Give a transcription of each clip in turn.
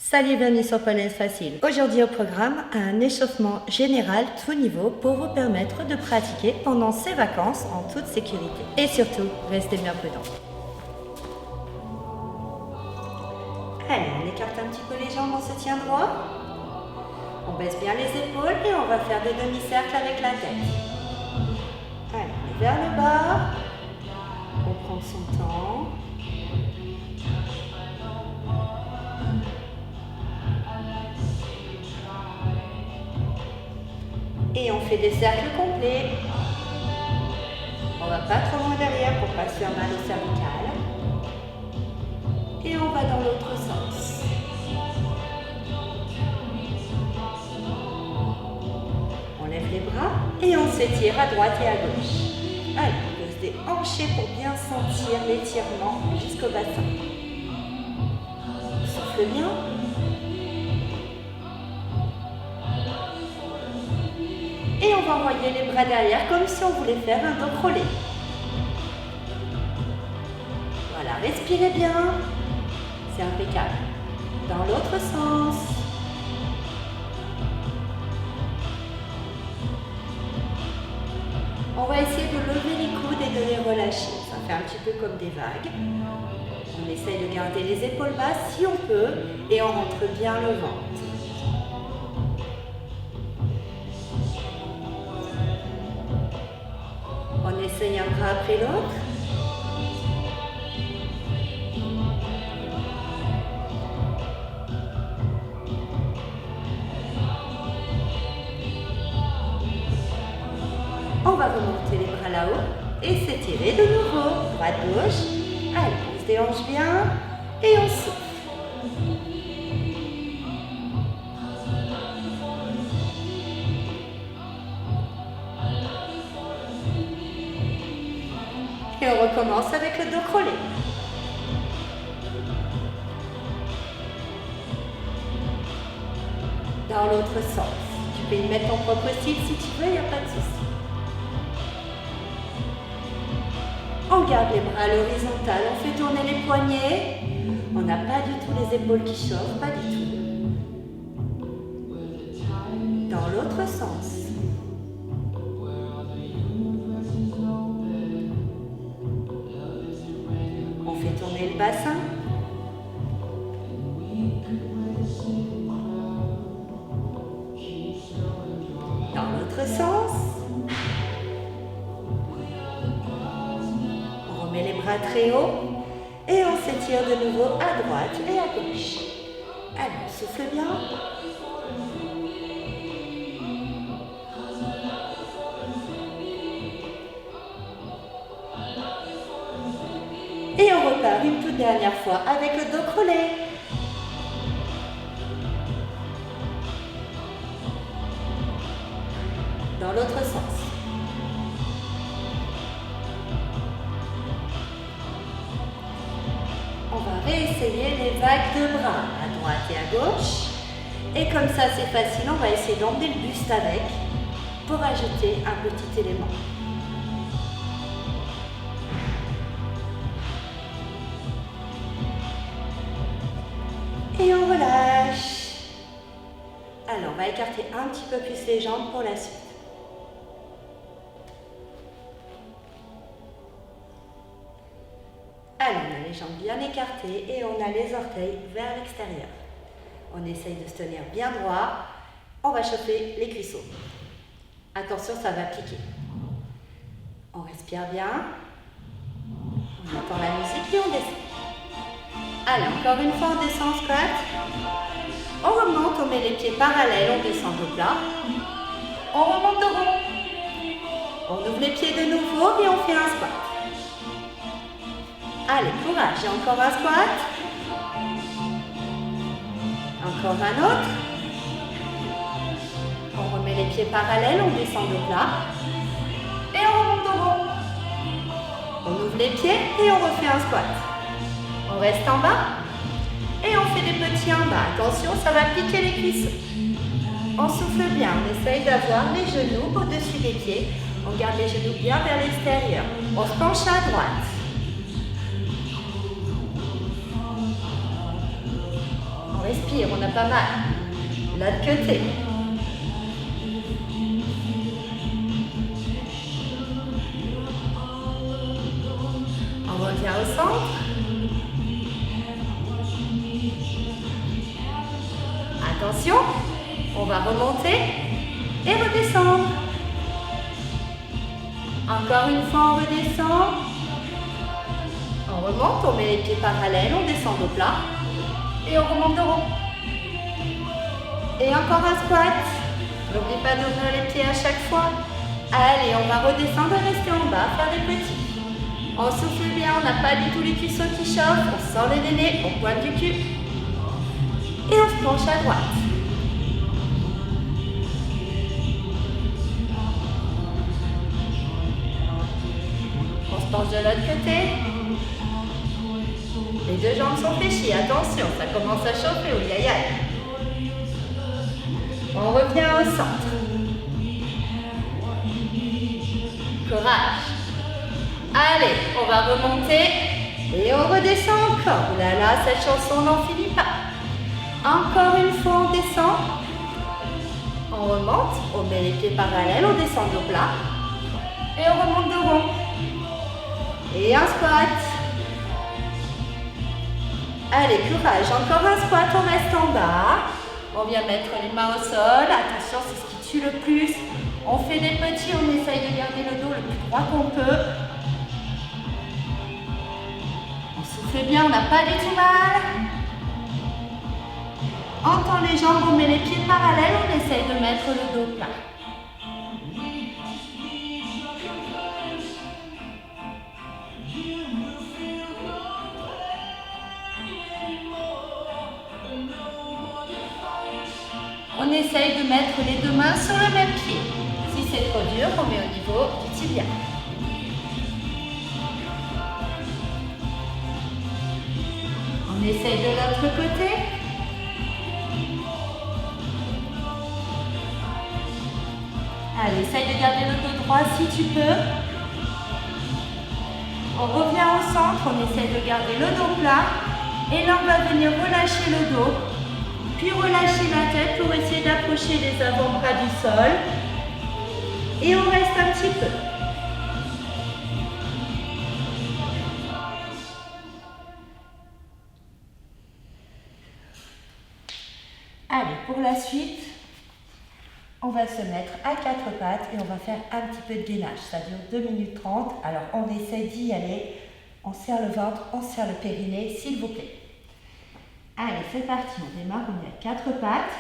Salut, bienvenue sur Polonaise Facile. Aujourd'hui au programme, un échauffement général tout niveau pour vous permettre de pratiquer pendant ces vacances en toute sécurité. Et surtout, restez bien prudents. Allez, on écarte un petit peu les jambes, on se tient droit. On baisse bien les épaules et on va faire des demi-cercles avec la tête. Allez, on est vers le bas. On prend son temps. Et on fait des cercles complets. On va pas trop loin derrière pour pas se faire mal au cervical. Et on va dans l'autre sens. On lève les bras et on s'étire à droite et à gauche. Allez, on pose des hanchés pour bien sentir l'étirement jusqu'au bassin. On souffle bien. Et on va envoyer les bras derrière comme si on voulait faire un dos crawlé. Voilà, respirez bien. C'est impeccable. Dans l'autre sens. On va essayer de lever les coudes et de les relâcher. Ça fait un petit peu comme des vagues. On essaye de garder les épaules basses si on peut et on rentre bien le ventre. On essaye un bras après l'autre. On va remonter les bras là-haut et s'étirer de nouveau. Droite-gauche. Allez, on se déhanche bien et on souffle. Et on recommence avec le dos crawlé. Dans l'autre sens. Tu peux y mettre ton propre style si tu veux, il n'y a pas de souci. On garde les bras à l'horizontale, on fait tourner les poignets. On n'a pas du tout les épaules qui chauffent, pas du tout. Dans l'autre sens. On fait tourner le bassin. Dans l'autre sens. On remet les bras très haut et on s'étire de nouveau à droite et à gauche. Allez, on souffle bien. Et on repart une toute dernière fois avec le dos crawlé. Dans l'autre sens. On va réessayer les vagues de bras à droite et à gauche. Et comme ça c'est facile, on va essayer d'emmener le buste avec pour ajouter un petit élément. Et on relâche. Alors, on va écarter un petit peu plus les jambes pour la suite. Alors, on a les jambes bien écartées et on a les orteils vers l'extérieur. On essaye de se tenir bien droit. On va chauffer les cuisseaux. Attention, ça va piquer. On respire bien. On entend la musique et on descend. Allez, encore une fois, on descend en squat. On remonte, on met les pieds parallèles, on descend de plat. On remonte de rond. On ouvre les pieds de nouveau et on fait un squat. Allez, courage, et encore un squat. Encore un autre. On remet les pieds parallèles, on descend de plat. Et on remonte de rond. On ouvre les pieds et on refait un squat. On reste en bas et on fait des petits en bas. Attention, ça va piquer les cuisses. On souffle bien, on essaye d'avoir les genoux au-dessus des pieds. On garde les genoux bien vers l'extérieur. On se penche à droite. On respire. sentir, on a pas mal. L'autre côté. On revient au centre. Attention, on va remonter et redescendre. Encore une fois, on redescend. On remonte, on met les pieds parallèles, on descend au plat et on remonte de rond. Et encore un squat. N'oublie pas d'ouvrir les pieds à chaque fois. Allez, on va redescendre et rester en bas, faire des petits. On souffle bien, on n'a pas du tout les cuisseaux qui chauffent. On sort les nénés, on pointe du cul. Et on se penche à droite. On se penche de l'autre côté. Les deux jambes sont fléchies, attention, ça commence à chauffer, oui, aïe aïe. On revient au centre. Courage. Allez, on va remonter et on redescend encore. Ouh là là, cette chanson n'en finit pas. Encore une fois, on descend. On remonte, on met les pieds parallèles, on descend au plat et on remonte de rond. Et un squat. Allez, courage, encore un squat, on reste en bas. On vient mettre les mains au sol. Attention, c'est ce qui tue le plus. On fait des petits, on essaye de garder le dos le plus droit qu'on peut. On souffle bien, on n'a pas du tout mal. On tend les jambes, on met les pieds parallèles, on essaye de mettre le dos plat. On essaye de mettre les deux mains sur le même pied. Si c'est trop dur, on met au niveau du tibia. On essaye de l'autre côté. Allez, essaye de garder le dos droit si tu peux. On revient au centre, on essaye de garder le dos plat. Et là, on va venir relâcher le dos. Puis relâcher la tête pour essayer d'approcher les avant-bras du sol. Et on reste un petit peu. Allez, pour la suite, on va se mettre à quatre pattes et on va faire un petit peu de gainage. Ça dure 2 minutes 30. Alors, on essaie d'y aller. On serre le ventre, on serre le périnée, s'il vous plaît. Allez, c'est parti, on démarre, on est à quatre pattes.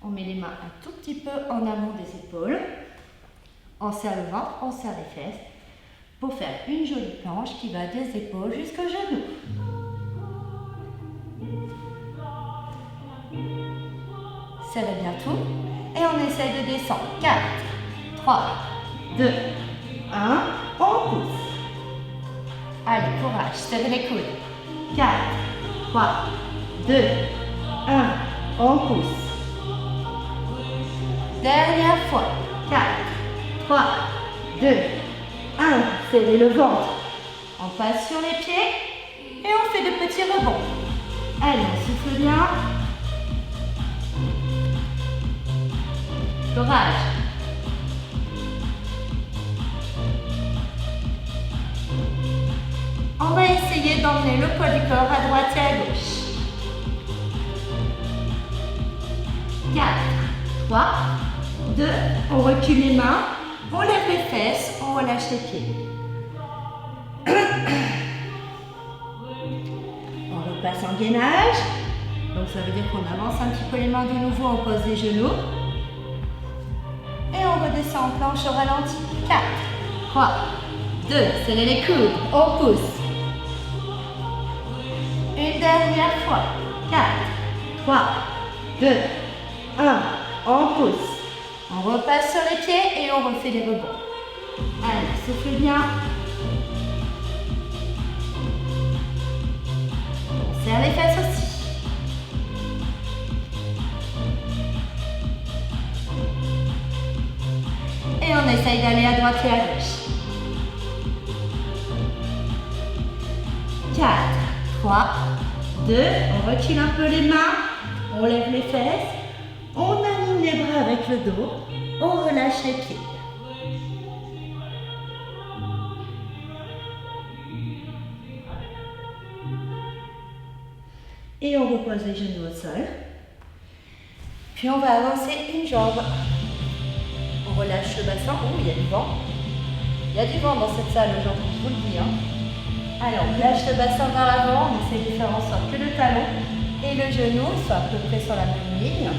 On met les mains un tout petit peu en amont des épaules. On serre le ventre, on serre les fesses pour faire une jolie planche qui va des épaules jusqu'aux genoux. Serrez bien tout et on essaye de descendre. 4, 3, 2, 1, on pousse. Allez, courage, serrez les coudes. 4, 3, 2, 1, on pousse. Dernière fois. 4, 3, 2, 1, serrez le ventre. On passe sur les pieds et on fait de petits rebonds. Allez, on souffle bien. Courage. On va essayer d'emmener le poids du corps à droite et à gauche. 4, 3, 2, on recule les mains, on lève les fesses, on relâche les pieds. On repasse en gainage. Donc ça veut dire qu'on avance un petit peu les mains de nouveau, on pose les genoux. Et on redescend en planche au ralenti. 4, 3, 2, serrez les coudes, on pousse. Une dernière fois. 4, 3, 2, 1, on pousse. On repasse sur les pieds et on refait les rebonds. Allez, souffle bien. On serre les fesses aussi. Et on essaye d'aller à droite et à gauche. 4, 3, 2, on recule un peu les mains. On lève les fesses, on aligne les bras avec le dos, on relâche les pieds. Et on repose les genoux au sol. Puis on va avancer une jambe. On relâche le bassin. Oh, il y a du vent. Il y a du vent dans cette salle aujourd'hui, je vous le dis. Alors, on lâche le bassin vers l'avant. On essaie de faire en sorte que le talon et le genou soient à peu près sur la même ligne.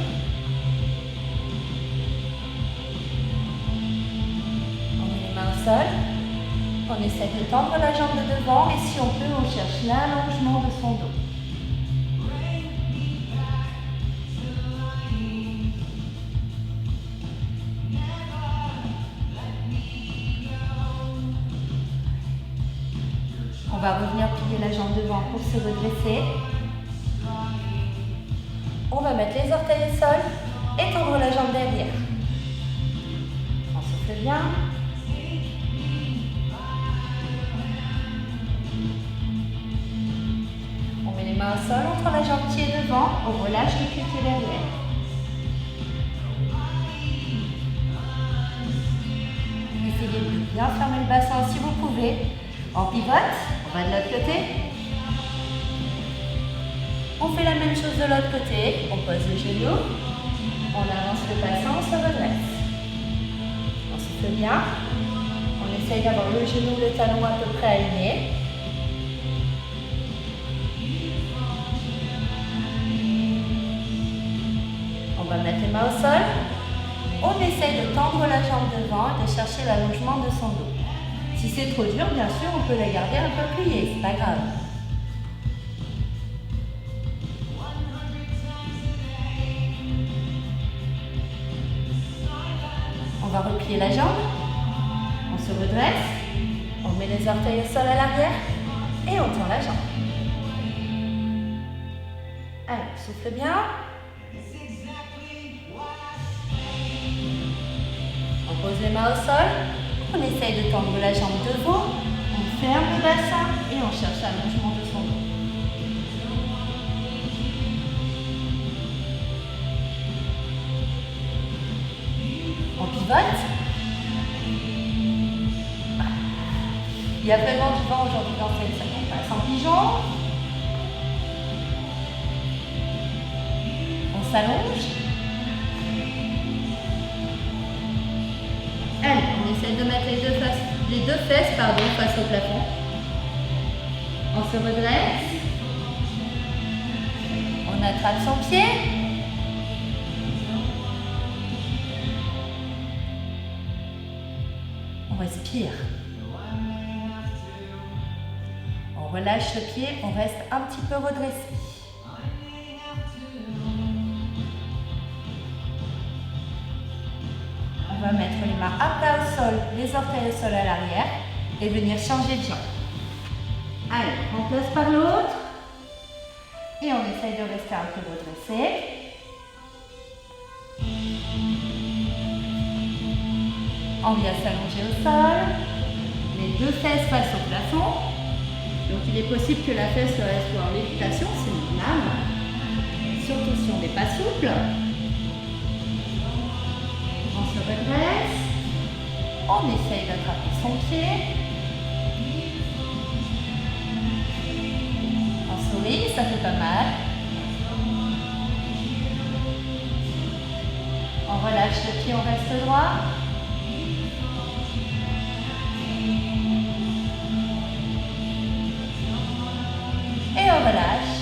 On met les mains au sol. On essaie de tendre la jambe de devant. Et si on peut, on cherche l'allongement de son dos. On va revenir plier la jambe devant pour se redresser. On va mettre les orteils au sol et tendre la jambe derrière. On souffle bien. On met les mains au sol, on tend la jambe pied devant, on relâche le pied derrière. Essayez de bien fermer le bassin si vous pouvez. On pivote, on va de l'autre côté. On fait la même chose de l'autre côté. On pose les genoux. On avance le bassin, on se redresse. On souffle bien. On essaye d'avoir le genou, le talon à peu près alignés. On va mettre les mains au sol. On essaye de tendre la jambe devant et de chercher l'allongement de son dos. Si c'est trop dur, bien sûr, on peut la garder un peu pliée, c'est pas grave. On va replier la jambe, on se redresse, on met les orteils au sol à l'arrière et on tend la jambe. Alors, souffle bien. On pose les mains au sol. On essaye de tendre la jambe devant, on ferme le bassin et on cherche l'allongement de son dos. On pivote. Il y a vraiment du vent aujourd'hui dans cette salle. On passe en pigeon. On s'allonge. Allez, on essaie de mettre les deux fesses face au plafond. On se redresse. On attrape son pied. On respire. On relâche le pied, on reste un petit peu redressé. On va mettre les mains à plat au sol, les orteils au sol à l'arrière et venir changer de jambe. Allez, on place par l'autre et on essaye de rester un peu redressé. On vient s'allonger au sol, les deux fesses face au plafond. Donc il est possible que la fesse soit en lévitation, c'est normal, surtout si on n'est pas souple. On se redresse, on essaye d'attraper son pied. On sourit, ça fait pas mal. On relâche le pied, on reste droit. Et on relâche.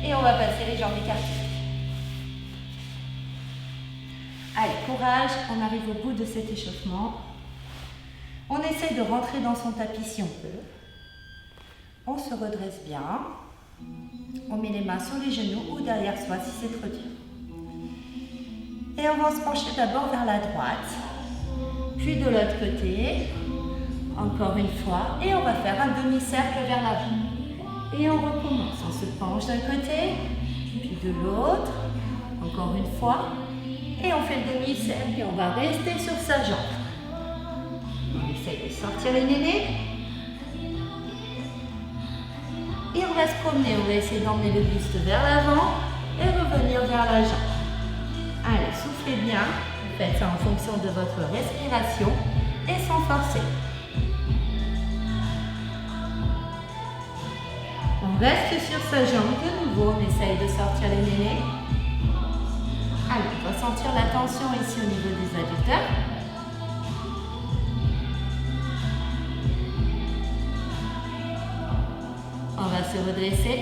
Et on va passer les jambes écartées. Allez, courage, on arrive au bout de cet échauffement. On essaie de rentrer dans son tapis si on peut. On se redresse bien. On met les mains sur les genoux ou derrière soi si c'est trop dur. Et on va se pencher d'abord vers la droite, puis de l'autre côté, encore une fois, et on va faire un demi-cercle vers l'avant. Et on recommence, on se penche d'un côté, puis de l'autre, encore une fois, et on fait le demi-cercle et on va rester sur sa jambe. On essaye de sortir les nénés. Et on va se promener, on va essayer d'emmener le buste vers l'avant et revenir vers la jambe. Allez, soufflez bien. Faites ça en fonction de votre respiration et sans forcer. On reste sur sa jambe. De nouveau, on essaye de sortir les ménés. Allez, on va sentir la tension ici au niveau des adducteurs. On va se redresser.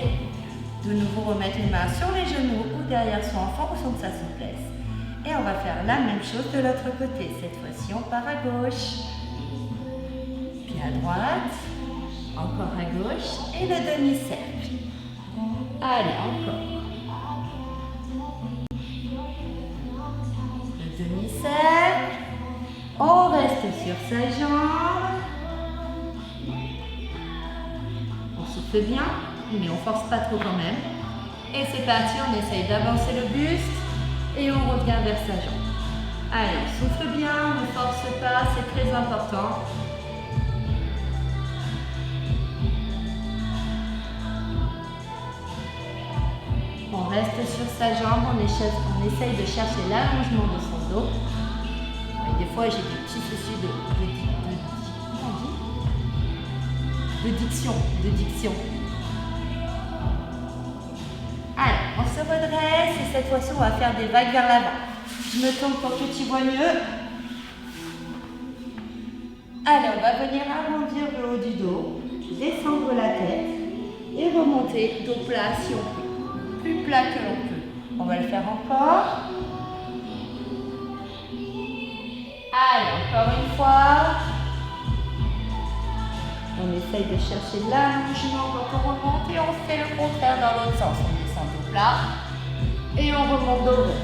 De nouveau, remettre les mains sur les genoux ou derrière soi en fonction de sa souplesse. Et on va faire la même chose de l'autre côté. Cette fois-ci, on part à gauche. Puis à droite. Encore à gauche. Et le demi-cercle. Allez, encore. Le demi-cercle. On reste sur sa jambe. On souffle bien, mais on ne force pas trop quand même. Et c'est parti, on essaye d'avancer le buste. Et on revient vers sa jambe. Allez, on souffle bien, ne force pas, c'est très important. On reste sur sa jambe, on essaye de chercher l'allongement de son dos. Et des fois, j'ai des petits soucis de diction. Allez, on se redresse et cette fois-ci, on va faire des vagues vers l'avant. Je me tourne pour que tu vois mieux. Allez, on va venir arrondir le haut du dos, descendre la tête et remonter dos plat si on peut. Plus plat que l'on peut. On va le faire encore. Allez, encore une fois. On essaye de chercher l'allongement quand on remonte et on fait le contraire dans l'autre sens. On descend dos plat et on remonte dos rond.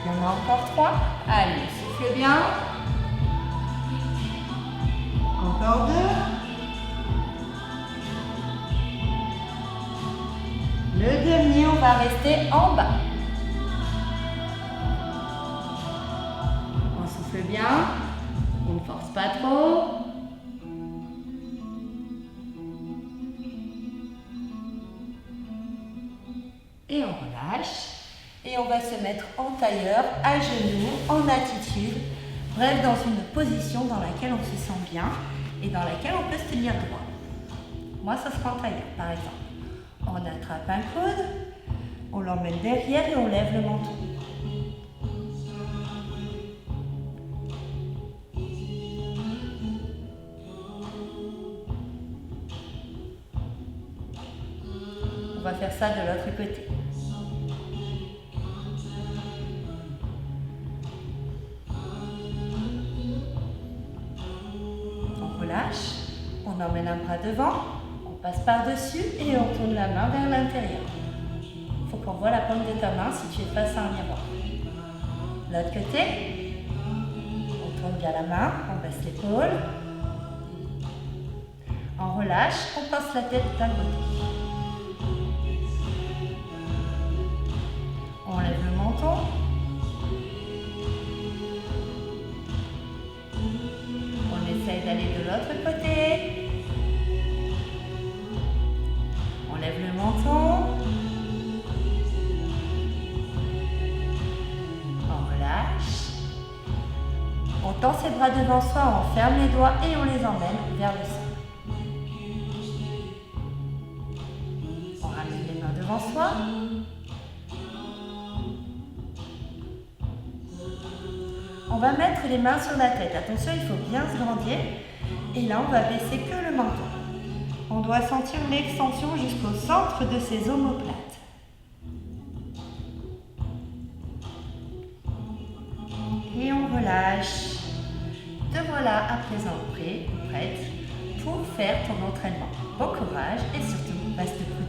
Il y en a encore 3. Allez, souffle bien. Encore 2. Le dernier, on va rester en bas. On souffle bien. On ne force pas trop. Et on relâche. Et on va se mettre en tailleur, à genoux, en attitude. Bref, dans une position dans laquelle on se sent bien et dans laquelle on peut se tenir droit. Moi, ça sera en tailleur, par exemple. On attrape un coude, on l'emmène derrière et on lève le menton. On va faire ça de l'autre côté. On relâche, on emmène un bras devant, on passe par-dessus et on tourne la main vers l'intérieur. Il faut qu'on voit la paume de ta main si tu es face à un miroir. L'autre côté, on tourne bien la main, on baisse l'épaule. On relâche, on passe la tête d'un côté. On lève le menton. On essaye d'aller de l'autre côté. On lève le menton. On relâche. On tend ses bras devant soi, on ferme les doigts et on les emmène vers le sol. On ramène les mains devant soi. On va mettre les mains sur la tête. Attention, il faut bien se grandir. Et là, on va baisser que le menton. On doit sentir l'extension jusqu'au centre de ses omoplates. Et on relâche. Te voilà à présent prêt ou prête pour faire ton entraînement. Bon courage et surtout, reste prudent.